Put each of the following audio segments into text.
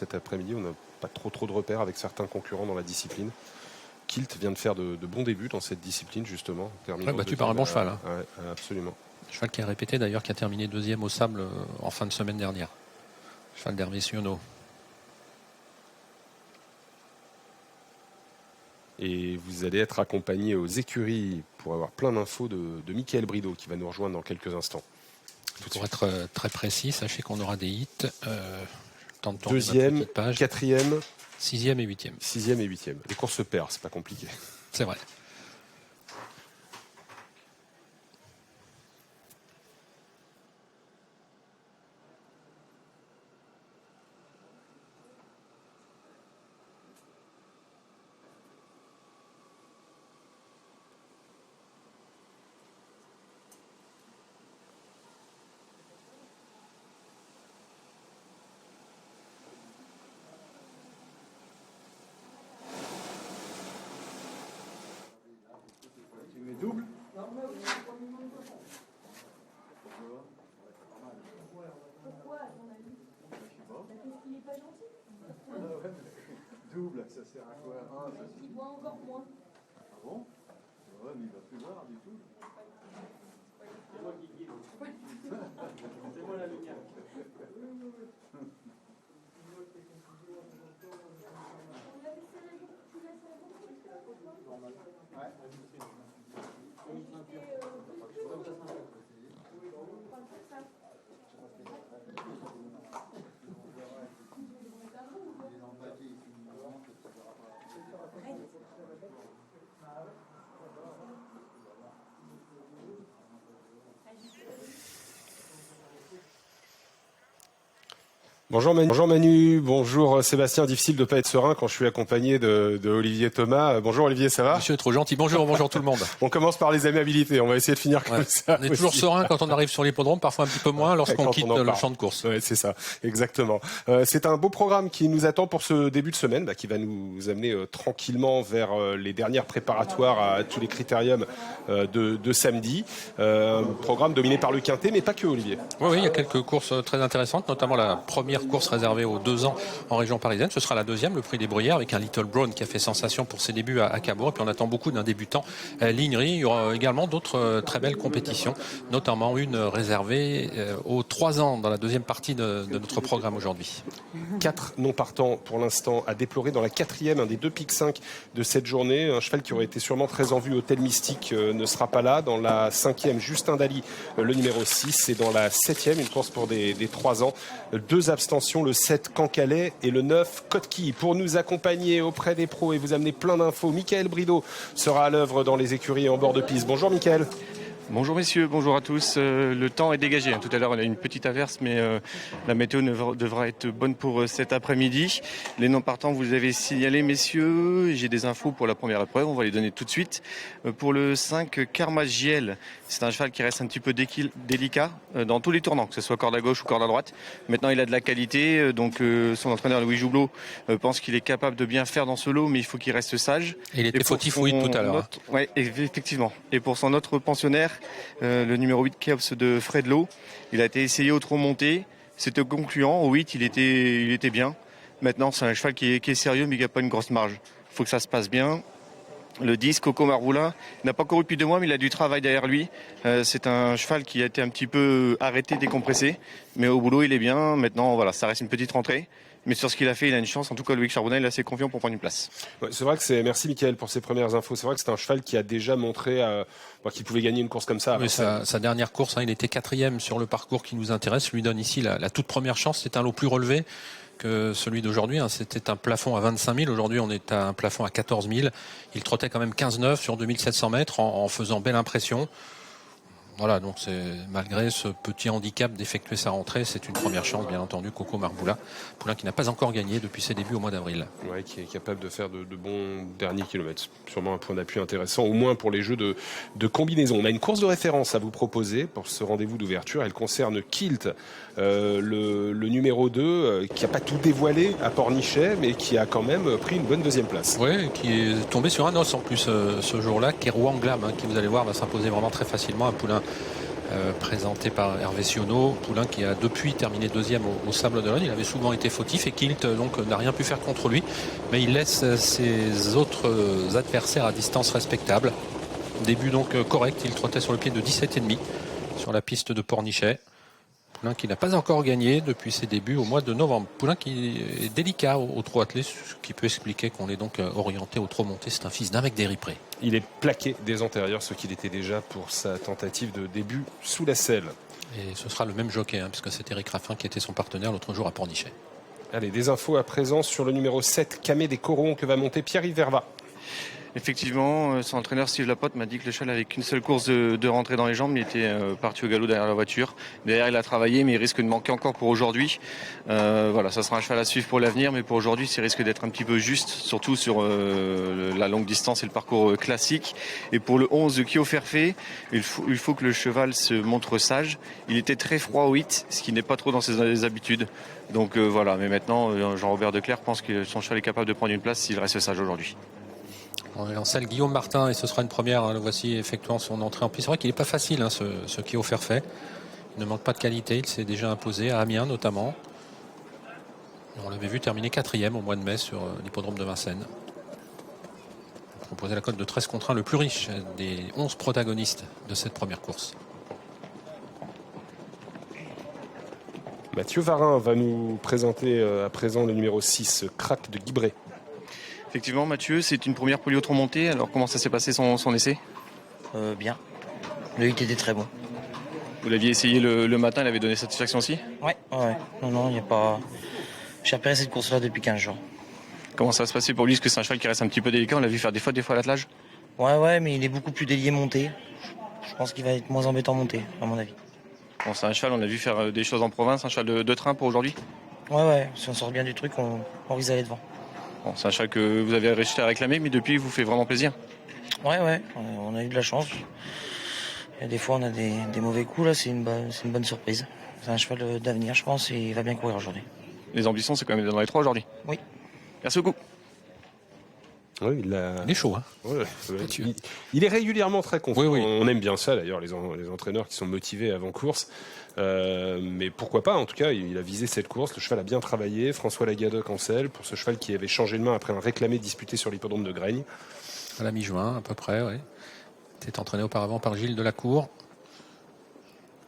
cet après-midi. On n'a pas trop de repères avec certains concurrents dans la discipline. Kilt vient de faire de bons débuts dans cette discipline, justement. Battu par un bon cheval. Ouais, absolument. Cheval qui a répété d'ailleurs, qui a terminé deuxième au sable en fin de semaine dernière. Cheval d'Hervé Siono. Et vous allez être accompagné aux écuries pour avoir plein d'infos de Michael Brideau qui va nous rejoindre dans quelques instants. Pour être très précis, sachez qu'on aura des hits. Deuxième, quatrième, sixième et huitième. Sixième et huitième. Les courses se perdent, c'est pas compliqué. C'est vrai. Double. Pourquoi, à ton avis? Parce qu'il n'est pas gentil. Double, ça sert à quoi? Il boit encore moins. Ah bon? Ouais, mais il va plus boire du tout. C'est moi qui guide. C'est moi la lumière. Bonjour Manu, bonjour Sébastien. Difficile de ne pas être serein quand je suis accompagné de Olivier Thomas. Bonjour Olivier, ça va? Monsieur est trop gentil. Bonjour tout le monde. On commence par les amabilités, on va essayer de finir comme ça. On est toujours serein quand on arrive sur l'hippodrome, parfois un petit peu moins lorsqu'on quitte le champ de course. Ouais, c'est ça, exactement. C'est un beau programme qui nous attend pour ce début de semaine, qui va nous amener tranquillement vers les dernières préparatoires à tous les critériums de samedi. Programme dominé par le Quintet, mais pas que, Olivier. Oui, il y a quelques courses très intéressantes, notamment la première course réservée aux 2 ans en région parisienne. Ce sera la deuxième, le prix des Bruyères, avec un Little Brown qui a fait sensation pour ses débuts à Cabourg. Et puis on attend beaucoup d'un débutant Lignery. Il y aura également d'autres très belles compétitions, notamment une réservée aux 3 ans dans la deuxième partie de notre programme aujourd'hui. 4 non partants pour l'instant à déplorer dans la quatrième, un des 2 pics 5 de cette journée. Un cheval qui aurait été sûrement très en vue, Hôtel Mystique, ne sera pas là. Dans la 5e, Justin Daly, le numéro 6. Et dans la 7e, une course pour des 3 ans. 2 abstentions, le 7 Cancalais et le 9 Kotki. Pour nous accompagner auprès des pros et vous amener plein d'infos, Michael Brideau sera à l'œuvre dans les écuries et en bord de piste. Bonjour Michael. Bonjour messieurs, bonjour à tous. Le temps est dégagé. Tout à l'heure, on a eu une petite averse, mais la météo devra être bonne pour cet après-midi. Les non partants, vous avez signalé, messieurs. J'ai des infos pour la première épreuve. On va les donner tout de suite. Pour le 5, Karma Giel, c'est un cheval qui reste un petit peu délicat dans tous les tournants, que ce soit corde à gauche ou corde à droite. Maintenant, il a de la qualité. Donc, son entraîneur, Louis Joublot, pense qu'il est capable de bien faire dans ce lot, mais il faut qu'il reste sage. Et il était fautif-fouille tout à l'heure. Oui, effectivement. Et pour son autre pensionnaire, le numéro 8 Chaos de Fredlo, il a été essayé au trop monté, c'était concluant, au 8 il était bien. Maintenant c'est un cheval qui est sérieux mais qui n'a pas une grosse marge, il faut que ça se passe bien. Le 10 Coco Marboula, il n'a pas couru depuis 2 mois mais il a du travail derrière lui. C'est un cheval qui a été un petit peu arrêté, décompressé, mais au boulot il est bien. Maintenant voilà, ça reste une petite rentrée. Mais sur ce qu'il a fait, il a une chance. En tout cas, Loïc Charbonnet, il est assez confiant pour prendre une place. Ouais, c'est vrai que merci Mickaël pour ces premières infos. C'est vrai que c'est un cheval qui a déjà montré qu'il pouvait gagner une course comme ça. Oui, sa dernière course, il était 4e sur le parcours qui nous intéresse. Lui donne ici la toute première chance. C'est un lot plus relevé que celui d'aujourd'hui. C'était un plafond à 25 000. Aujourd'hui, on est à un plafond à 14 000. Il trottait quand même 15-9 sur 2700 mètres en faisant belle impression. Voilà, donc malgré ce petit handicap d'effectuer sa rentrée, c'est une première chance, bien entendu, Coco Marboula, poulain qui n'a pas encore gagné depuis ses débuts au mois d'avril. Oui, qui est capable de faire de bons derniers kilomètres. Sûrement un point d'appui intéressant, au moins pour les jeux de combinaison. On a une course de référence à vous proposer pour ce rendez-vous d'ouverture. Elle concerne Kilt, le numéro 2, qui n'a pas tout dévoilé à Pornichet, mais qui a quand même pris une bonne deuxième place. Oui, qui est tombé sur un os en plus ce jour-là, Kerouan Glam, qui vous allez voir va s'imposer vraiment très facilement, un poulain présenté par Hervé Sionneau, poulain qui a depuis terminé deuxième au Sable d'Olonne. Il avait souvent été fautif et Kilt donc n'a rien pu faire contre lui, mais il laisse ses autres adversaires à distance respectable. Début donc correct, il trottait sur le pied de 17,5 sur la piste de Pornichet. Poulain qui n'a pas encore gagné depuis ses débuts au mois de novembre. Poulain qui est délicat au trot attelé, ce qui peut expliquer qu'on est donc orienté au trot monté. C'est un fils d'un mec d'Éripré. Il est plaqué des antérieurs, ce qu'il était déjà pour sa tentative de début sous la selle. Et ce sera le même jockey, puisque c'est Éric Raffin qui était son partenaire l'autre jour à Pornichet. Allez, des infos à présent sur le numéro 7, Camé des Corons, que va monter Pierre-Yves Vervat. Effectivement, son entraîneur Steve Lapote m'a dit que le cheval avait qu'une seule course de rentrer dans les jambes. Il était parti au galop derrière la voiture. Derrière, il a travaillé, mais il risque de manquer encore pour aujourd'hui. Voilà, ça sera un cheval à suivre pour l'avenir, mais pour aujourd'hui, il risque d'être un petit peu juste, surtout sur la longue distance et le parcours classique. Et pour le 11 de Kyo Fairfait, il faut que le cheval se montre sage. Il était très froid au 8, ce qui n'est pas trop dans ses habitudes. Donc voilà, mais maintenant, Jean-Robert Declercq pense que son cheval est capable de prendre une place s'il reste sage aujourd'hui. On est en salle Guillaume Martin et ce sera une première. Le voici effectuant son entrée en piste. C'est vrai qu'il n'est pas facile, ce Kyo Fairfait. Il ne manque pas de qualité. Il s'est déjà imposé à Amiens notamment. On l'avait vu terminer 4e au mois de mai sur l'hippodrome de Vincennes. On proposait la cote de 13 contre 1, le plus riche des 11 protagonistes de cette première course. Mathieu Varin va nous présenter à présent le numéro 6, Crack de Guibray. Effectivement, Mathieu, c'est une première pour lui au trot monté. Alors, comment ça s'est passé son essai ? Bien. Le 8 était très bon. Vous l'aviez essayé le matin, il avait donné satisfaction aussi ? Ouais. Non, il n'y a pas. J'ai repéré cette course-là depuis 15 jours. Comment ça va se passer pour lui ? Est-ce que c'est un cheval qui reste un petit peu délicat ? On l'a vu faire des fois à l'attelage ? Ouais, mais il est beaucoup plus délié monté. Je pense qu'il va être moins embêtant monté, à mon avis. Bon, c'est un cheval, on l'a vu faire des choses en province, un cheval de train pour aujourd'hui ? Ouais, si on sort bien du truc, on risque d'aller devant. Bon, c'est un cheval que vous avez réussi à réclamer, mais depuis, il vous fait vraiment plaisir. Ouais, on a eu de la chance. Et des fois, on a des mauvais coups, là, c'est une bonne surprise. C'est un cheval d'avenir, je pense, et il va bien courir aujourd'hui. Les ambitions, c'est quand même dans les 3 aujourd'hui. Oui. Merci beaucoup. Oui, il est chaud, Ouais, il est régulièrement très confiant. Oui. On aime bien ça d'ailleurs, les entraîneurs qui sont motivés avant course. Mais pourquoi pas, en tout cas, il a visé cette course. Le cheval a bien travaillé. François Lagadoc en selle pour ce cheval qui avait changé de main après un réclamé disputé sur l'hippodrome de Graigne. À la mi-juin, à peu près, oui. Il était entraîné auparavant par Gilles Delacour.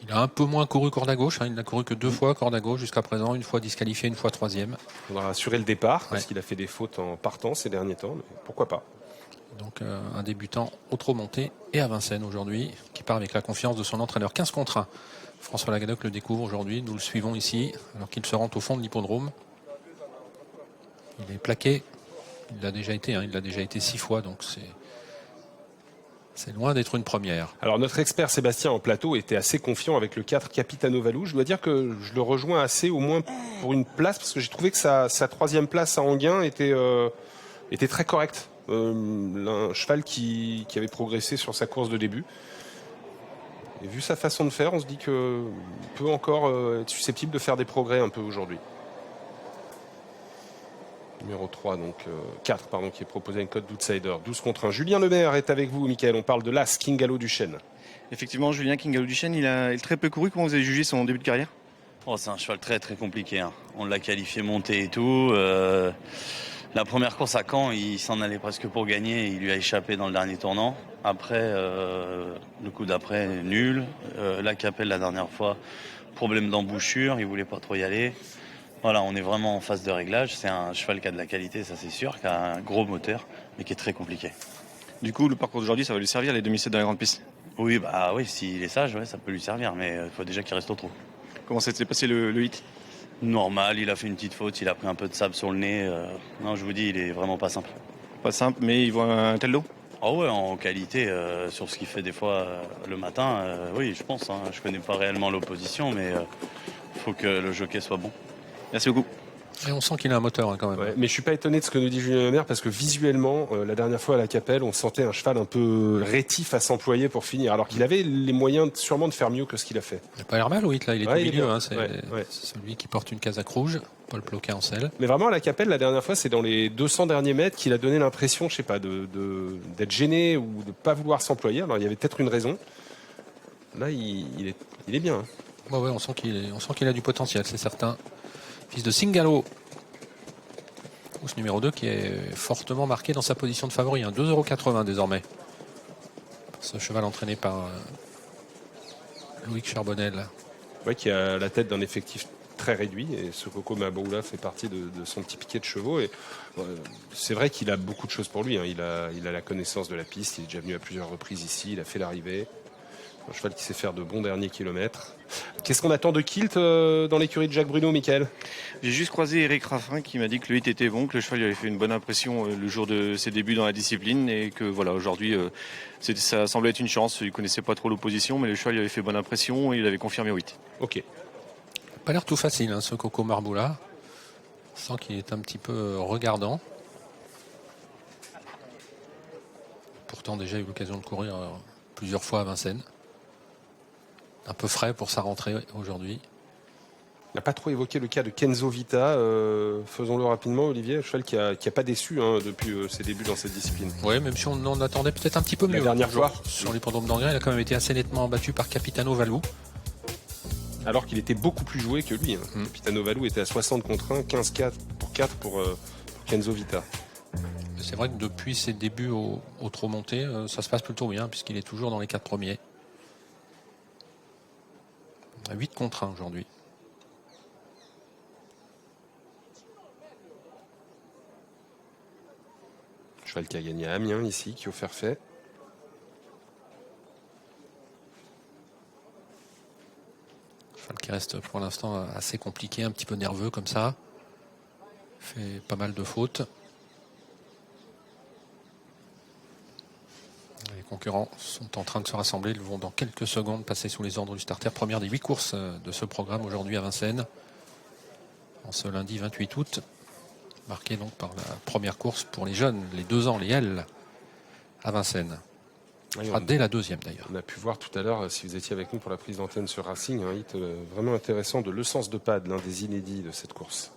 Il a un peu moins couru corde à gauche. Il n'a couru que 2 fois corde à gauche jusqu'à présent. Une fois disqualifié, une fois 3e. Il faudra assurer le départ parce qu'il a fait des fautes en partant ces derniers temps. Mais pourquoi pas. Donc un débutant au trot monté et à Vincennes aujourd'hui, qui part avec la confiance de son entraîneur. 15 contre 1. François Lagadoc le découvre aujourd'hui. Nous le suivons ici alors qu'il se rend au fond de l'hippodrome. Il est plaqué. Il l'a déjà été 6 fois. Donc c'est loin d'être une première. Alors notre expert Sébastien en plateau était assez confiant avec le 4 Capitano Valou. Je dois dire que je le rejoins assez au moins pour une place parce que j'ai trouvé que sa 3e place à Enghien était très correcte. Un cheval qui avait progressé sur sa course de début. Et vu sa façon de faire, on se dit qu'il peut encore être susceptible de faire des progrès un peu aujourd'hui. Numéro 3, donc 4, pardon, qui est proposé à une cote d'outsider. 12 contre 1. Julien Lemaire est avec vous, Mickaël. On parle de l'As, Kingalo Duchesne. Effectivement, Julien Kingalo Duchesne, il a très peu couru. Comment vous avez jugé son début de carrière ? C'est un cheval très très compliqué. On l'a qualifié monté et tout. La première course à Caen, il s'en allait presque pour gagner. Il lui a échappé dans le dernier tournant. Après, le coup d'après, nul. La Capelle, la dernière fois, problème d'embouchure. Il voulait pas trop y aller. Voilà, on est vraiment en phase de réglage. C'est un cheval qui a de la qualité, ça c'est sûr, qui a un gros moteur, mais qui est très compliqué. Du coup, le parcours d'aujourd'hui, ça va lui servir, les demi-7 dans la grande piste ? Oui, s'il est sage, ça peut lui servir, mais il faut déjà qu'il reste au trot. Comment ça s'est passé le 8 ? Normal, il a fait une petite faute, il a pris un peu de sable sur le nez. Non, je vous dis, il est vraiment pas simple. Pas simple, mais il voit un tel lot ? Ah ouais, en qualité, sur ce qu'il fait des fois le matin, oui, je pense. Je connais pas réellement l'opposition, mais il faut que le jockey soit bon. Merci beaucoup. Et on sent qu'il a un moteur quand même. Ouais, mais je suis pas étonné de ce que nous dit Julien Lemaire parce que visuellement, la dernière fois à la Capelle, on sentait un cheval un peu rétif à s'employer pour finir, alors qu'il avait les moyens sûrement de faire mieux que ce qu'il a fait. Il n'a pas l'air mal, oui, là, il est au milieu. C'est ouais. celui qui porte une casaque rouge, Paul Ploquet en selle. Mais vraiment à la Capelle, la dernière fois, c'est dans les 200 derniers mètres qu'il a donné l'impression, je sais pas, d'être gêné ou de pas vouloir s'employer. Alors il y avait peut-être une raison. Là, il est bien. Hein. Ouais, on sent qu'il a du potentiel, c'est certain. Fils de Singalo. Ce numéro 2 qui est fortement marqué dans sa position de favori. 2,80 € désormais. Ce cheval entraîné par Loïc Charbonnel. Ouais, qui a la tête d'un effectif très réduit. Et ce Coco Maboula fait partie de son petit piquet de chevaux. Et c'est vrai qu'il a beaucoup de choses pour lui. Hein. Il a la connaissance de la piste. Il est déjà venu à plusieurs reprises ici. Il a fait l'arrivée. Un cheval qui sait faire de bons derniers kilomètres. Qu'est-ce qu'on attend de Kilt dans l'écurie de Jacques Bruno, Mickaël? J'ai juste croisé Eric Raffin qui m'a dit que le 8 était bon, que le cheval lui avait fait une bonne impression le jour de ses débuts dans la discipline et que voilà, aujourd'hui ça semblait être une chance. Il connaissait pas trop l'opposition, mais le cheval lui avait fait bonne impression et il avait confirmé 8. Ok. Pas l'air tout facile, hein, ce Coco Marboula. On sent qu'il est un petit peu regardant. Pourtant déjà eu l'occasion de courir plusieurs fois à Vincennes. Un peu frais pour sa rentrée aujourd'hui. On n'a pas trop évoqué le cas de Kenzo Vita. Faisons-le rapidement, Olivier. Un cheval qui a pas déçu hein, depuis ses débuts dans cette discipline. Oui, même si on en attendait peut-être un petit peu mieux. La dernière fois. Sur l'hippodrome d'Angers, il a quand même été assez nettement battu par Capitano Valou. Alors qu'il était beaucoup plus joué que lui. Hein. Capitano Valou était à 60 contre 1, 15-4 pour 4 pour Kenzo Vita. C'est vrai que depuis ses débuts au trot monté, ça se passe plutôt bien puisqu'il est toujours dans les 4 premiers. 8 contre 1 aujourd'hui. Cheval qui a gagné à Amiens ici, qui a offert fait. Cheval qui reste pour l'instant assez compliqué, un petit peu nerveux comme ça. Fait pas mal de fautes. Les concurrents sont en train de se rassembler. Ils vont dans quelques secondes passer sous les ordres du starter. Première des 8 courses de ce programme aujourd'hui à Vincennes. En ce lundi 28 août. Marqué donc par la première course pour les jeunes, les 2 ans, les L à Vincennes. Ce sera dès la deuxième d'ailleurs. On a pu voir tout à l'heure, si vous étiez avec nous pour la prise d'antenne sur Racing, un hit vraiment intéressant de Le Sens de Pad, l'un des inédits de cette course.